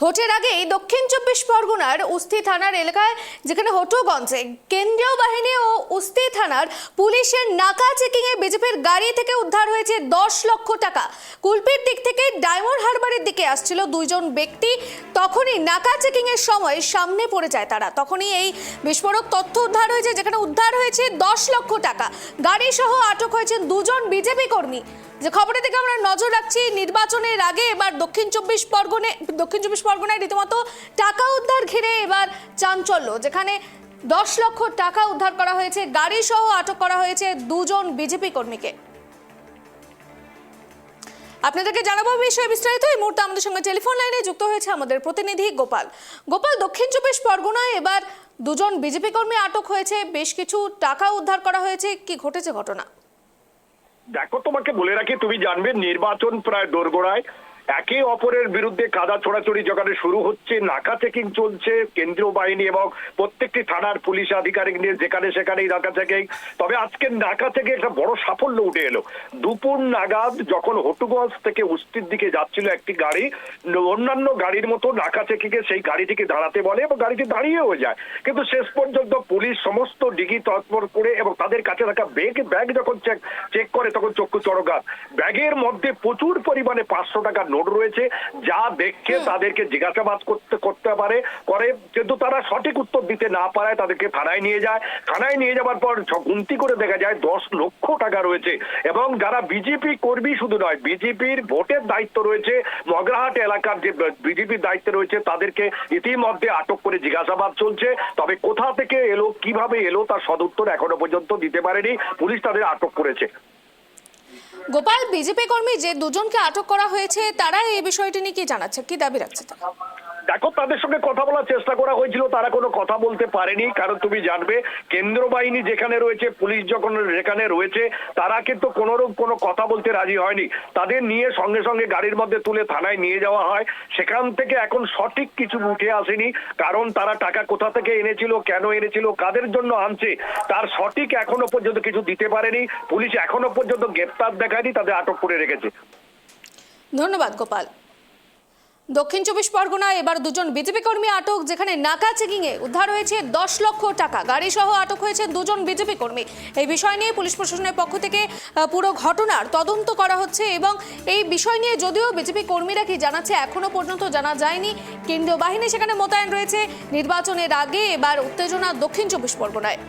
ভোটের আগেই দক্ষিণ চব্বিশ পরগনার উস্তি থানার এলাকায় যেখানে হটুগঞ্জে কেন্দ্রীয় বাহিনী ও উস্তি থানার পুলিশের নাকা চেকিংয়ে বিজেপির গাড়ি থেকে উদ্ধার হয়েছে 10 লক্ষ টাকা। কুলপির দিক থেকে ডায়মন্ড হারবারের দিকে আসছিল দুইজন ব্যক্তি। তখনই নাকা চেকিংয়ের সময় সামনে পড়ে যায় তারা। তখনই এই বিস্ফোরক তথ্য উদ্ধার হয়েছে, যেখানে উদ্ধার হয়েছে 10 লক্ষ টাকা। গাড়ি সহ আটক হয়েছেন দুজন বিজেপি কর্মী। যে খবরের দিকে আমরা নজর রাখছি, নির্বাচনের আগে এবার দক্ষিণ চব্বিশ পরগনায় রীতিমতো টাকা উদ্ধার ঘিরে এবার চাঞ্চল্য, যেখানে 10 লক্ষ টাকা উদ্ধার করা হয়েছে, গাড়ি সহ আটক করা হয়েছে দুজন বিজেপি কর্মীকে। আপনাদেরকে জানাবো বিষয়ে বিস্তারিত। এই মুহূর্তে আমাদের সঙ্গে টেলিফোন লাইনে যুক্ত হয়েছে আমাদের প্রতিনিধি গোপাল। দক্ষিণ চব্বিশ পরগনায় এবার দুজন বিজেপি কর্মী আটক হয়েছে, বেশ কিছু টাকা উদ্ধার করা হয়েছে, কি ঘটেছে ঘটনা? দেখো, তোমাকে বলে রাখি, তুমি জানবে নির্বাচন প্রায় দোরগোড়ায়। একে অপরের বিরুদ্ধে কাদা ছোড়াছড়ি যেখানে শুরু হচ্ছে, নাকা চেকিং চলছে কেন্দ্রীয় বাহিনী এবং প্রত্যেকটি থানার পুলিশ আধিকারিক নিয়ে যেখানে সেখানেই নাকা চেকিং। তবে আজকে নাকা থেকে একটা বড় সাফল্য উঠে এলো। দুপুর নাগাদ যখন হটুগঞ্জ থেকে উস্তির দিকে যাচ্ছিল একটি গাড়ি, অন্যান্য গাড়ির মতো নাকা চেকিং এ সেই গাড়িটিকে দাঁড়াতে বলে এবং গাড়িটি দাঁড়িয়েও যায়, কিন্তু শেষ পর্যন্ত পুলিশ সমস্ত ডিগি তৎপর করে এবং তাদের কাছে থাকা ব্যাগ যখন চেক করে তখন চক্ষু চড়কাত। ব্যাগের মধ্যে প্রচুর পরিমাণে 500 টাকার নোট রয়েছে, যা দেখে তাদেরকে জিজ্ঞাসাবাদ করতে পারে কিন্তু তারা সঠিক উত্তর দিতে না পারায় তাদেরকে থানায় নিয়ে যায়। থানায় নিয়ে যাওয়ার পর গুনতি করে দেখা যায় 10 লক্ষ টাকা রয়েছে। এবং যারা বিজেপি কর্মী শুধু নয়, বিজেপির ভোটের দায়িত্ব রয়েছে, মগরাহাট এলাকার যে বিজেপির দায়িত্ব রয়েছে, তাদেরকে ইতিমধ্যে আটক করে জিজ্ঞাসাবাদ চলছে। তবে কোথা থেকে এলো, কিভাবে এলো, তার সদুত্তর এখনো পর্যন্ত দিতে পারেনি পুলিশ। তাদের আটক করেছে। গোপাল, বিজেপি কর্মী যে দুজনকে আটক করা হয়েছে, তারা এই বিষয়টি নিয়ে কি জানাচ্ছে, কি দাবি রাখছে? দেখো, তাদের সঙ্গে কথা বলার চেষ্টা করা হয়েছিল, তারা কোনো কথা বলতে পারেনি। কারণ তুমি জানবে, কেন্দ্র বাহিনী যেখানে রয়েছে, পুলিশ যখন যেখানে রয়েছে, তারা কিন্তু কোনো কথা বলতে রাজি হয়নি। তাদের নিয়ে সঙ্গে সঙ্গে গাড়ির মধ্যে তুলে থানায় নিয়ে যাওয়া হয়। সেখান থেকে এখন সঠিক কিছু উঠে আসেনি, কারণ তারা টাকা কোথা থেকে এনেছিল, কেন এনেছিল, কাদের জন্য আনছে, তার সঠিক এখনো পর্যন্ত কিছু দিতে পারেনি পুলিশ। এখনো পর্যন্ত গ্রেপ্তার দেখায়নি, তাদের আটক করে রেখেছে। ধন্যবাদ গোপাল। দক্ষিণ চব্বিশ পরগনায় এবার দুজন বিজেপি কর্মী আটক, যেখানে নাকা চেকিংয়ে উদ্ধার হয়েছে 10 লক্ষ টাকা। গাড়ি সহ আটক হয়েছে দুজন বিজেপি কর্মী। এই বিষয় নিয়ে পুলিশ প্রশাসনের পক্ষ থেকে পুরো ঘটনার তদন্ত করা হচ্ছে এবং এই বিষয় নিয়ে যদিও বিজেপি কর্মীরা কি জানাচ্ছে এখনো পর্যন্ত জানা যায়নি। কেন্দ্রীয় বাহিনী সেখানে মোতায়েন রয়েছে। নির্বাচনের আগে এবার উত্তেজনা দক্ষিণ চব্বিশ পরগনায়।